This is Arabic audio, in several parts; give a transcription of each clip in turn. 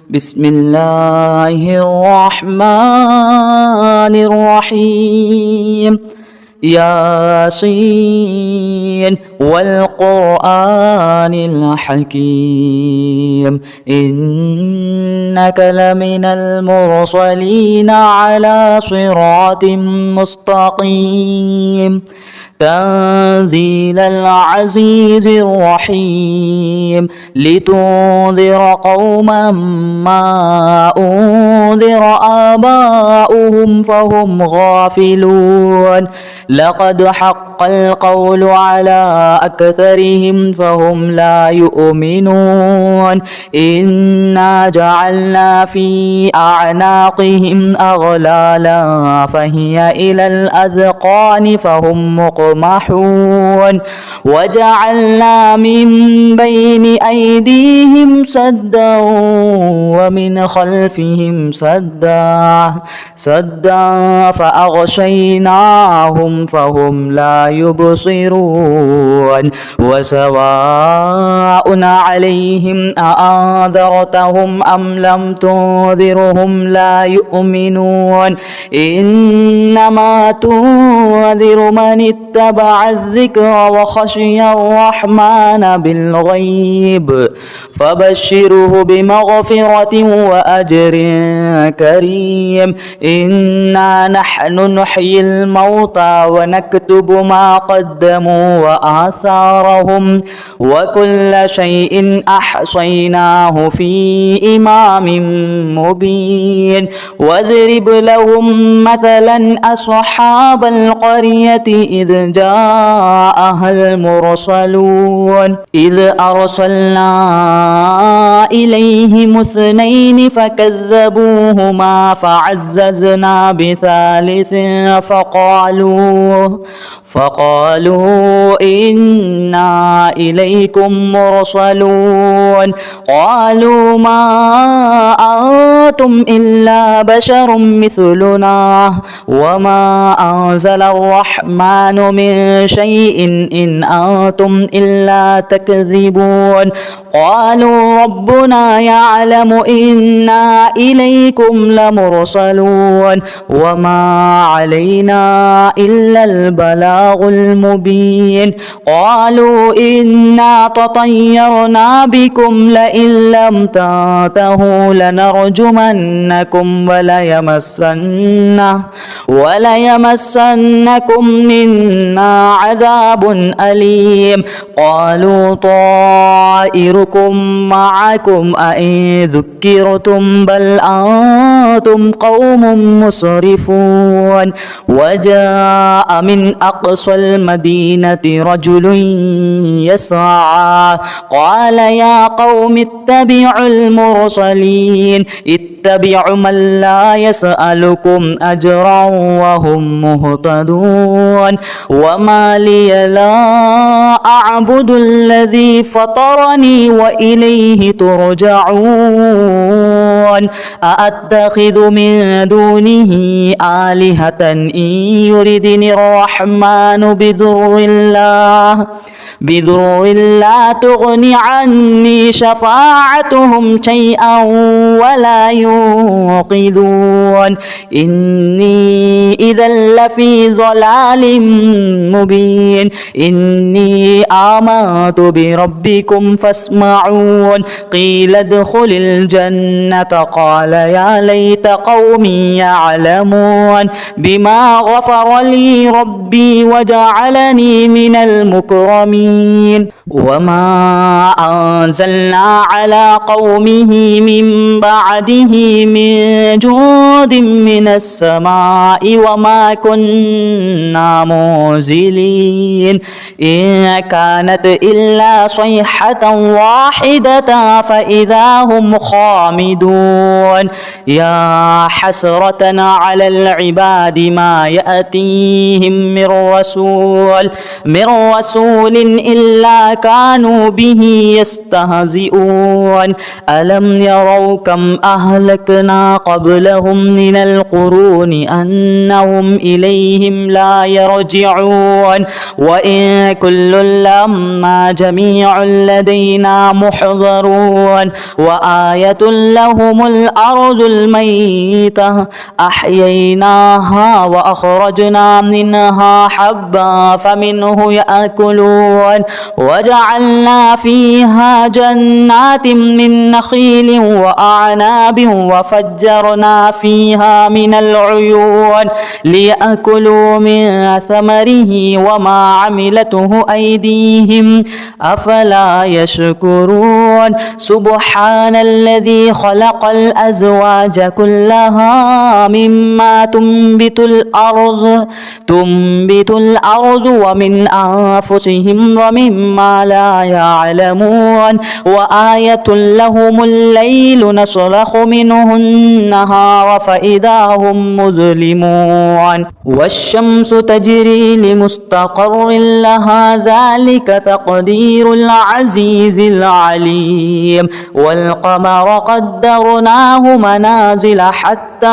بسم الله الرحمن الرحيم. ياسين والقرآن الحكيم إنك لمن المرسلين على صراط مستقيم تنزيل العزيز الرحيم لتنذر قوما ما أنذر آباؤهم فهم غافلون لقد حق القول على أكثرهم فهم لا يؤمنون إنا جعلنا في أعناقهم أغلالا فهي إلى الأذقان فهم مقمحون وجعلنا من بين أيديهم سدا ومن خلفهم سدا فأغشيناهم فهم لا يبصرون وسواء عليهم أأنذرتهم أم لم تنذرهم لا يؤمنون إنما تنذر من اتبع الذكر وخشي الرحمن بالغيب فبشره بمغفرة وأجر كريم. إنا نحن نحيي الموتى ونكتب ما قدموا وآثارهم وكل شيء أحصيناه في إمام مبين. واضرب لهم مثلا أصحاب القرية إذ جاءها المرسلون إذ أرسلنا إليهم اثنين فكذبوهما فعززنا بثالث فقالوا إنا إليكم مرسلون قالوا ما أنتم إلا بشر مثلنا وما أنزل الرحمن من شيء إن أنتم إلا تكذبون. قالوا ربنا يعلم إنا إليكم لمرسلون وما علينا إلا البلاغ المبين. قالوا إنا تطيرنا بكم لئن لم تنتهوا لنرجمنكم وليمسنكم منا عذاب أليم. قالوا طائركم معكم أئن ذكرتم بل أنتم قوم مسرفون. وجاء من أقصى المدينة رجل يسعى قال يا قوم اتبعوا المرسلين اتبعوا من لا يسألكم أجرا وهم مهتدون. وما لي لا أعبد الذي فطرني وإليه ترجعون. أأتخذ من دونه آلهة إن يردني الرحمن بضر لا تغني عني شفاعتهم شيئا ولا ينقذون. إني إذا لفي ضلال مبين. إني آمنت بربكم فاسمعون. قيل ادخل الجنة قال يا ليت قومي يعلمون بما غفر لي ربي وجعلني من المكرمين. وما أنزلنا على قومه من بعده من جود من السماء وما كنا منزلين. إن كانت إلا صيحة واحدة فإذا هم خامدون. يا حسرة على العباد ما يأتيهم من رسول إلا كانوا به يستهزئون. ألم يروا كم أهلكنا قبلهم من القرون أنهم إليهم لا يرجعون. وإن كل لما جميع لدينا محضرون. وآية لهم لهم الأرض الميتة أحييناها وأخرجنا منها حبا فمنه يأكلون وجعلنا فيها جنات من نخيل وأعناب وفجرنا فيها من العيون ليأكلوا من ثمره وما عملته أيديهم أفلا يشكرون سبحان الذي خلق الأزواج كلها مما تنبت الأرض ومن أنفسهم ومما لا يعلمون وآية لهم الليل نسلخ منه النهار فإذا هم مظلمون والشمس تجري لمستقر لها ذلك تقدير العزيز العليم والقمر قدرناه منازل حتى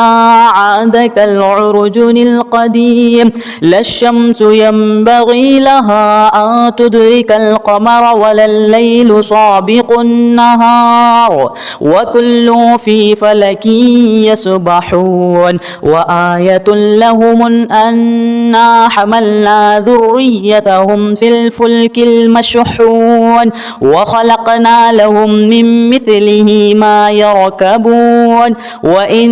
عاد كالعرجون القديم لا الشمس ينبغي لها أن تدرك القمر ولا الليل سابق النهار وكل في فلك يسبحون وآية لهم أنا حملنا ذريتهم في الفلك المشحون وخلقنا لهم من مثله ما يركبون وإن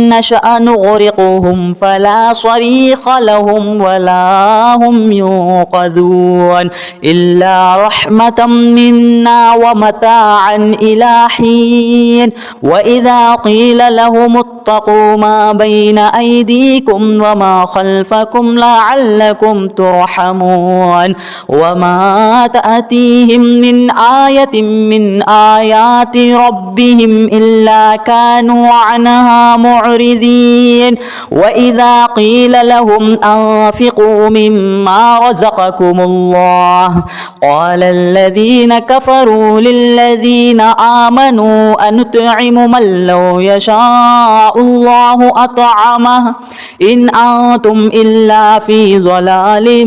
نشأ نغرقهم فلا صريخ لهم ولا هم ينقذون إلا رحمة منا ومتاعا إلى حين وإذا قيل لهم اتقوا ما بين أيديكم وما خلفكم لعلكم ترحمون وما تأتيهم من آية من آيات ربهم إلا كانوا عنها معرضين وإذا قيل لهم أنفقوا مما رزقكم الله قال الذين كفروا للذين آمنوا أنطعم من لو يشاء الله أطعمه إن أنتم إلا في ضلال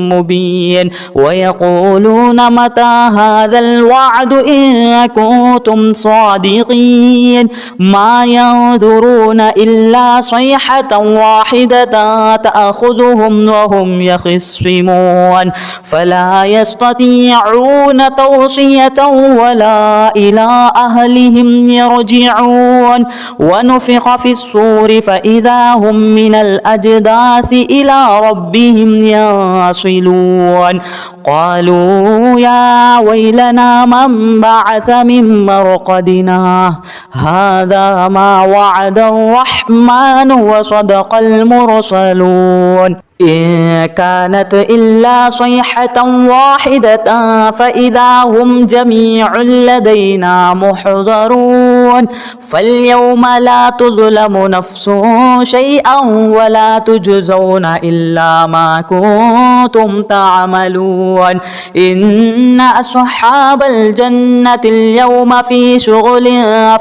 مبين ويقولون متى هذا الوعد إن كنتم صادقين ما ينظرون إلا صيحة واحدة تأخذهم وهم يخصمون فلا يستطيعون توصية ولا إلى أهلهم يرجعون ونفخ في الصور فإذا هم من الأجداث إلى ربهم ينصلون قالوا يا ويلنا من بعث من مرقدنا هذا ما وعد الرحمن وصدق المرسلون إن كانت إلا صيحة واحدة فإذا هم جميع لدينا محضرون فاليوم لا تظلم نفس شيئا ولا تجزون إلا ما كنتم تعملون إن أصحاب الجنة اليوم في شغل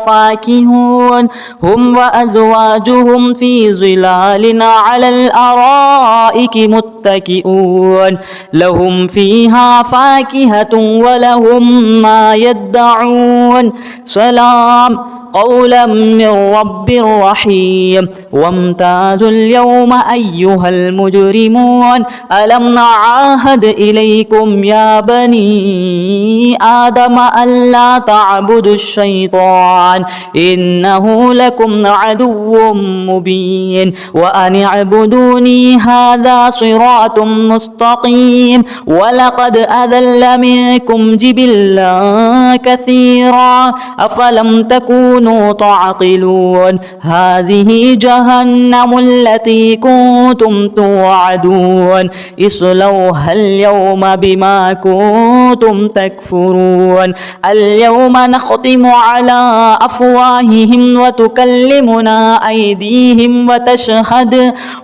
فاكهون هم وأزواجهم في ظلال على الأرائك متكئون لهم فيها فاكهة ولهم ما يدعون سلام قولا من رب رحيم وامتازوا اليوم أيها المجرمون ألم نعاهد إليكم يا بني آدم ألا تعبدوا الشيطان إنه لكم عدو مبين وأن اعبدوني هذا صراط مستقيم ولقد أذل منكم جبلا كثيرا أفلم تكونوا تعقلون هذه جهنم التي كنتم توعدون اصلوها اليوم بما كنتم تكفرون اليوم نختم على أفواههم وتكلمنا أيديهم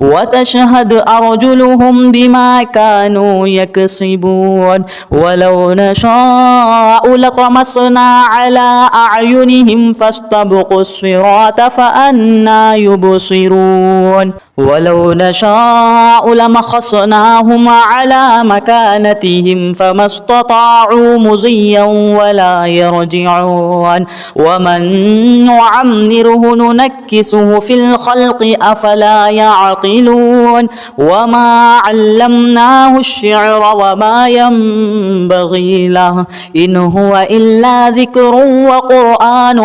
وتشهد أرجلهم بما كانوا يكسبون ولو نشاء لطمسنا على أعينهم استبقوا الصراط فأنى يبصرون ولو نشاء لمسخناهم على مكانتهم فما استطاعوا مضيا ولا يرجعون ومن نعمره ننكسه في الخلق أفلا يعقلون وما علمناه الشعر وما ينبغي له إن هو إلا ذكر وقرآن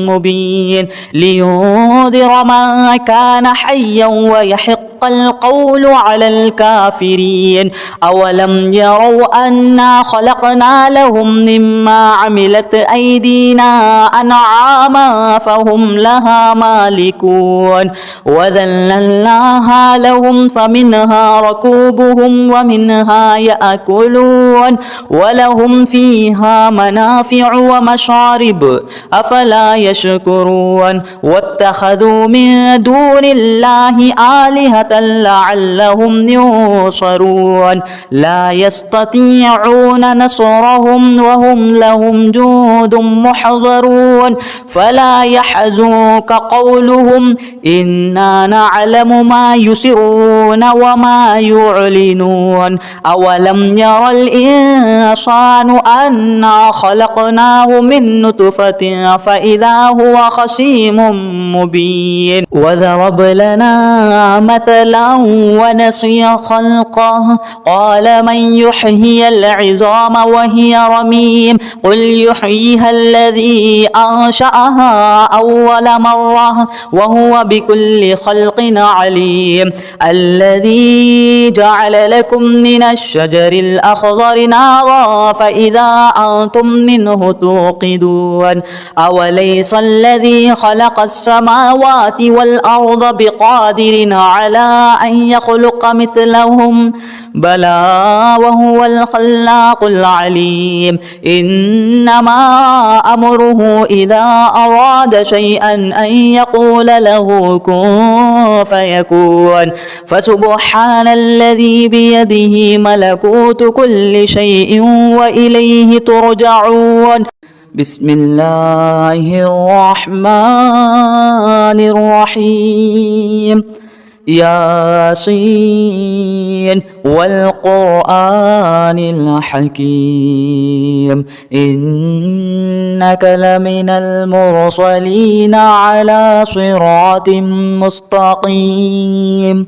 مبين لينذر من كان حيا ويحق القول على الكافرين أولم يروا أنا خلقنا لهم مما عملت أيدينا أنعاما فهم لها مالكون وذللناها لهم فمنها ركوبهم ومنها يأكلون ولهم فيها منافع ومشارب أفلا يشكرون واتخذوا من دون الله آلهة لعلهم ينصرون لا يستطيعون نصرهم وهم لهم جند محضرون فلا يحزنك قولهم إنا نعلم ما يسرون وما يعلنون أولم ير الإنسان أنا خلقناه من نطفة فإذا هو خصيم مبين وضرب لنا مثلا ونسي خلقه قال من يحيي العظام وهي رميم قل يحييها الذي أنشأها أول مرة وهو بكل خلق عليم الذي جعل لكم من الشجر الأخضر نارا فإذا أنتم منه توقدون أوليس الذي خلق السماوات والأرض بقادر على أن يخلق مثلهم بلى وهو الخلاق العليم إنما أمره إذا أراد شيئا أن يقول له كن فيكون فسبحان الذي بيده ملكوت كل شيء وإليه ترجعون بسم الله الرحمن الرحيم ياسين والقرآن الحكيم إنك لمن المرسلين على صراط مستقيم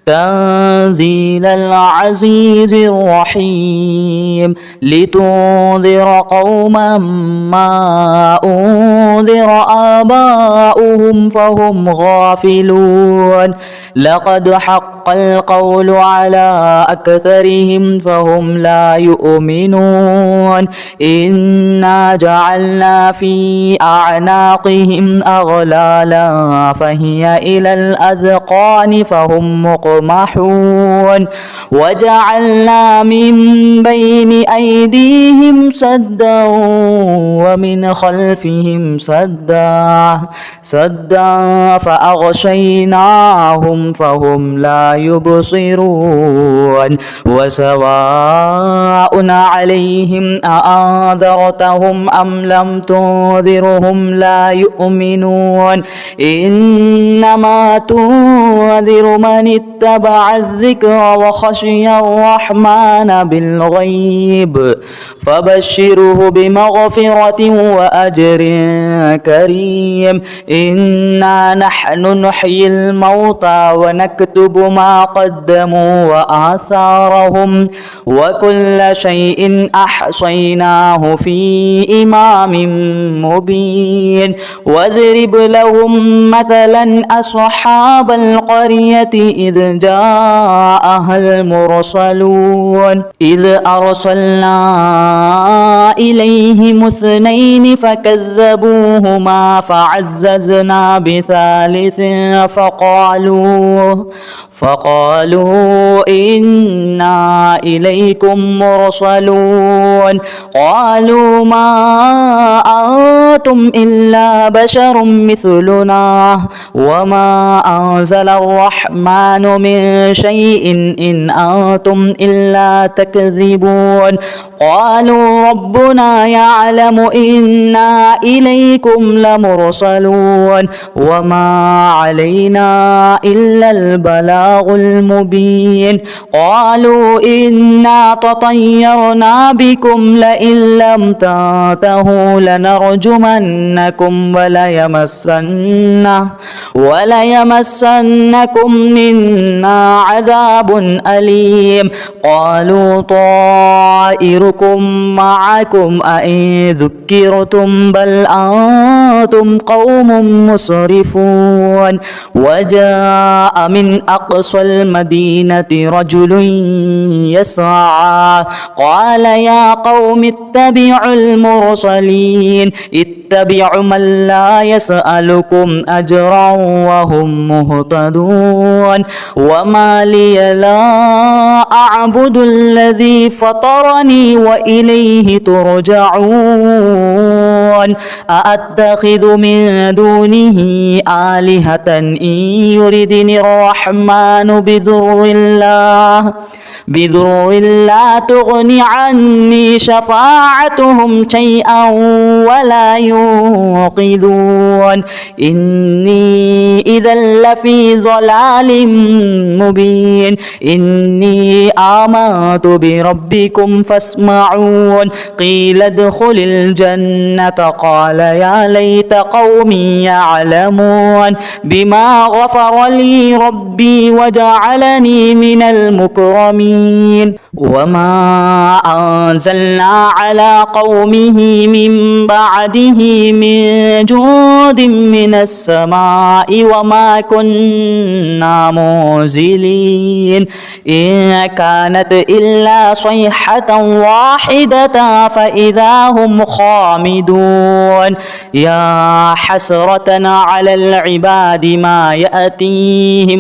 تنزيل العزيز الرحيم لتنذر قوما ما أنذر آباؤهم فهم غافلون لقد حق القول على أكثرهم فهم لا يؤمنون إنا جعلنا في أعناقهم أغلالا فهي إلى الأذقان فهم مقمحون وجعلنا من بين أيديهم سدا ومن خلفهم سدا فأغشيناهم فهم لا يبصرون وسواء عليهم أأنذرتهم أم لم تنذرهم لا يؤمنون إنما تنذر من اتبع الذكر وخشي الرحمن بالغيب فبشره بمغفرة وأجر كريم إنا نحن نحيي الموتى ونكتب ما قدموا وآثارهم وكل شيء أحصيناه في إمام مبين واضرب لهم مثلا أصحاب القرية إذ جاءها المرسلون إذ أرسلنا إليهم اثنين فكذبوهما فعززنا بثالث فقالوا إنا إليكم مرسلون قالوا ما أنتم إلا بشر مثلنا وما أنزل الرحمن من شيء إن أنتم إلا تكذبون قالوا ربنا ربنا يعلم إنا إليكم لمرسلون وما علينا إلا البلاغ المبين قالوا إنا تطيرنا بكم لئن لم تنتهوا لنرجمنكم وليمسنكم منا عذاب أليم قالوا طائركم معكم أئن ذكرتم بل أنتم قوم مسرفون وجاء من أقصى المدينة رجل يسعى قال يا قوم اتبعوا المرسلين اتبعوا من لا يسألكم أجرا وهم مهتدون وما لي لا أعبد الذي فطرني وإليه ترجعون أأتخذ من دونه آلهة إن يردني الرحمن بضر لا تغني عني شفاعتهم شيئا ولا ينقذون إني إذا لفي ضلال مبين إني آمنت بربكم فاسمعون قيل ادخل الجنة قال يا ليت قومي يعلمون بما غفر لي ربي وجعلني من المكرمين وما أنزلنا على قومه من بعده من جود من السماء وما كنا منزلين إن كانت إلا صيحة واحدة فإذا هم خامدون يا حسرة على العباد ما يأتيهم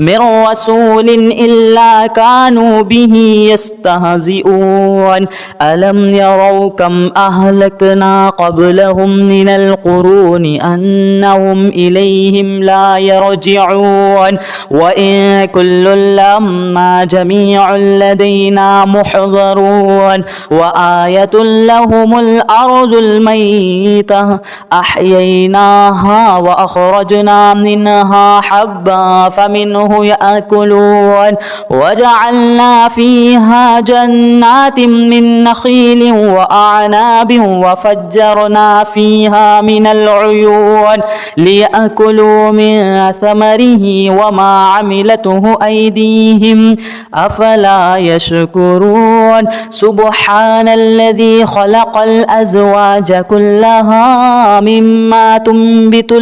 من رسول إلا كانوا به يستهزئون ألم يروا كم أهلكنا قبلهم من القرون أنهم إليهم لا يرجعون وإن كل لما جميع لدينا محضرون وآية لهم الأرض الميتة أحييناها وأخرجنا منها حبا فمنه يأكلون وجعلنا فيها جنات من نخيل وأعناب وفجرنا فيها من العيون ليأكلوا من ثمره وما عملته أيديهم أفلا يشكرون سبحان الذي خلق الأزواج كلها مما تنبت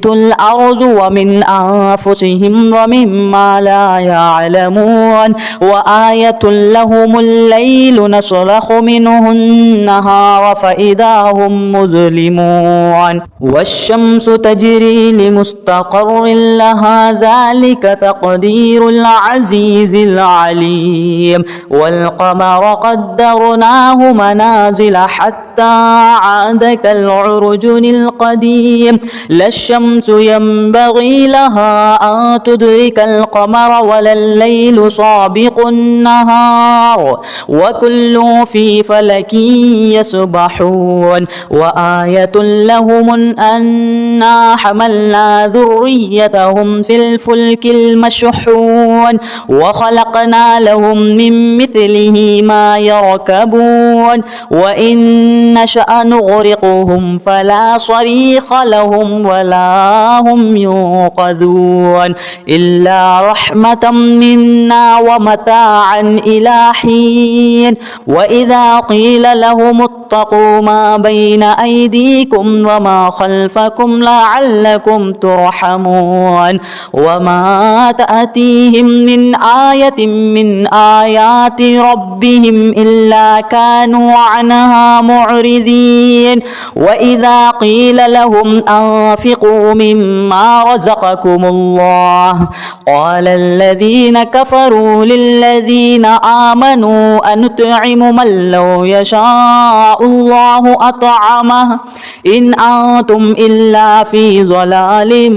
الأرض ومن أنفسهم ومما لا يعلمون وآية لهم الليل نسلخ منه النهار فإذا هم مظلمون والشمس تجري لمستقر لها ذلك تقدير العزيز العليم والقمر قدرناه منازل حتى عاد كالعرجون القديم لا الشمس ينبغي لها أن تدرك القمر ولا الليل سابق النهار وكل في فلك يسبحون وآية لهم أنا حملنا ذريتهم في الفلك المشحون وخلقنا لهم من مثله ما يركبون وإن نشأ نغرقهم فلا صريخ لهم ولا هم ينقذون إلا رحمة منا ومتاعا إلى حين وإذا قيل لهم اتقوا ما بين أيديكم وما خلفكم لعلكم ترحمون وما تأتيهم من آية من آيات ربهم إلا إلا كانوا عنها معرضين وإذا قيل لهم أنفقوا مما رزقكم الله قال الذين كفروا للذين آمنوا أنطعم من لو يشاء الله أطعمه إن أنتم إلا في ضلال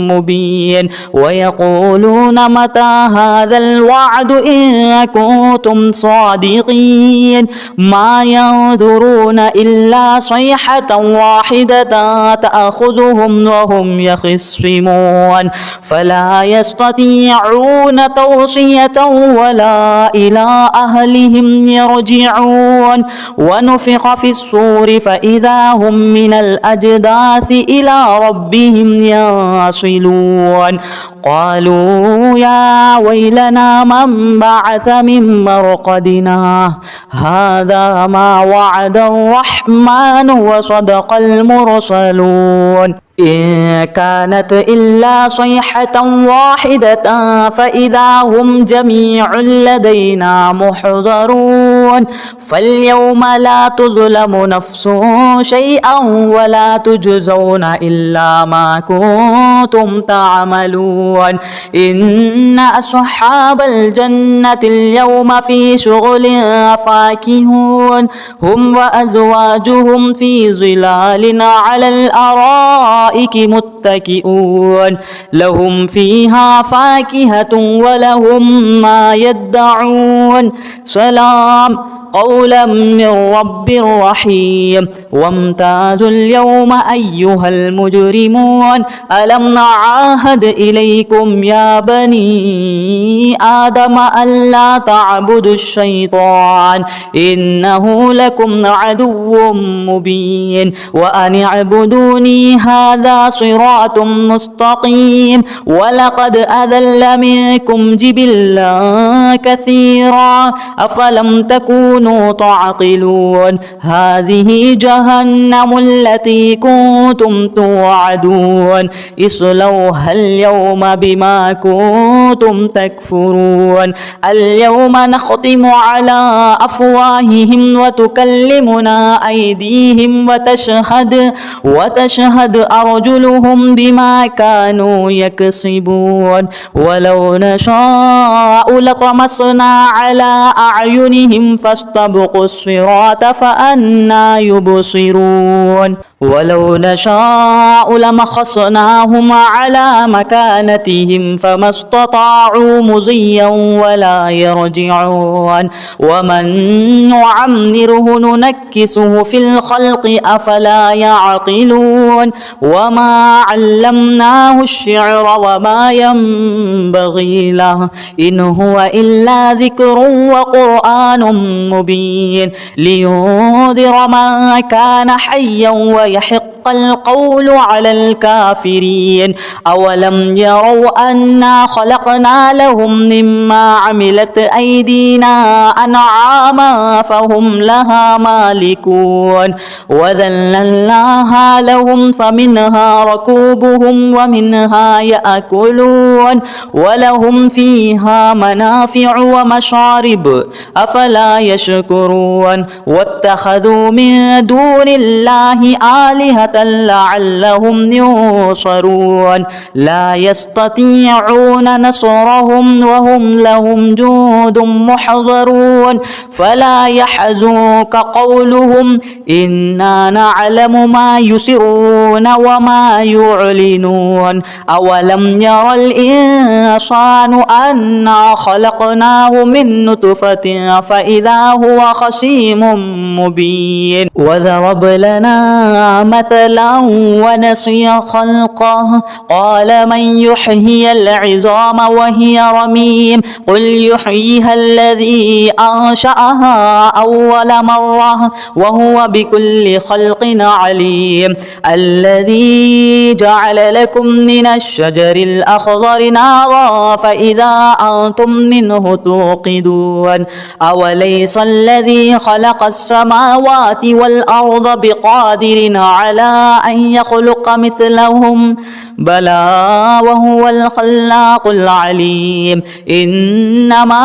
مبين ويقولون متى هذا الوعد إن كنتم صادقين ما ينظرون إلا صيحة واحدة تأخذهم وهم يخصمون فلا يستطيعون توصية ولا إلى أهلهم يرجعون ونفخ في الصور فإذا هم من الأجداث إلى ربهم يصلون قالوا يا ويلنا من بعث من مرقدنا هذا ما وعد الرحمن وصدق المرسلون إن كانت إلا صيحة واحدة فإذا هم جميع لدينا محضرون فاليوم لا تظلم نفس شيئا ولا تجزون إلا ما كنتم تعملون إن أصحاب الجنة اليوم في شغل فاكهون هم وأزواجهم في ظلال على الأرائك متكئون لهم فيها فاكهة ولهم ما يدعون سلام قولا من رب رحيم وامتازوا اليوم أيها المجرمون ألم نعاهد إليكم يا بني آدم ألا تعبدوا الشيطان إنه لكم عدو مبين وأن اعبدوني هذا صراط مستقيم ولقد أذل منكم جبلا كثيرا أفلم تكونوا تعقلون هذه جهنم التي كنتم توعدون اصلوها اليوم بما كنتم تكفرون اليوم نختم على أفواههم وتكلمنا أيديهم وتشهد أرجلهم بما كانوا يكسبون ولو نشاء لطمسنا على أعينهم فاستبقوا الصراط فأنى يبصرون ولو نشاء لمخصناهم على مكانتهم فما استطاعوا مضيا ولا يرجعون ومن نعمره ننكسه في الخلق أفلا يعقلون وما علمناه الشعر وما ينبغي له إن هو إلا ذكر وقرآن مبين لينذر من كان حيا ويحق القول على الكافرين أولم يروا أنا خلقنا لهم مما عملت أيدينا أنعاما فهم لها مالكون وذللناها لهم فمنها ركوبهم ومنها يأكلون ولهم فيها منافع ومشارب أفلا يشكرون واتخذوا من دون الله آلهة لعلهم ينصرون لا يستطيعون نصرهم وهم لهم جند محضرون فلا يحزنك قولهم إنا نعلم ما يسرون وما يعلنون أولم ير الإنسان أنا خلقناه من نطفة فإذا هو خصيم مبين وضرب لنا مثلا ونسي خلقه قال من يحيي العظام وهي رميم قل يحييها الذي أنشأها أول مرة وهو بكل خلق عليم الذي جعل لكم من الشجر الأخضر نارا فإذا أنتم منه توقدون أوليس الذي خلق السماوات والأرض بقادر على أن يخلق مثلهم بلى وهو الخلاق العليم إنما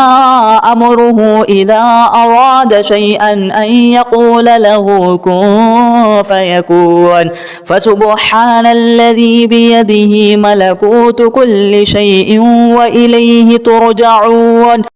أمره إذا أراد شيئا أن يقول له كن فيكون فسبحان الذي بيده ملكوت كل شيء وإليه ترجعون.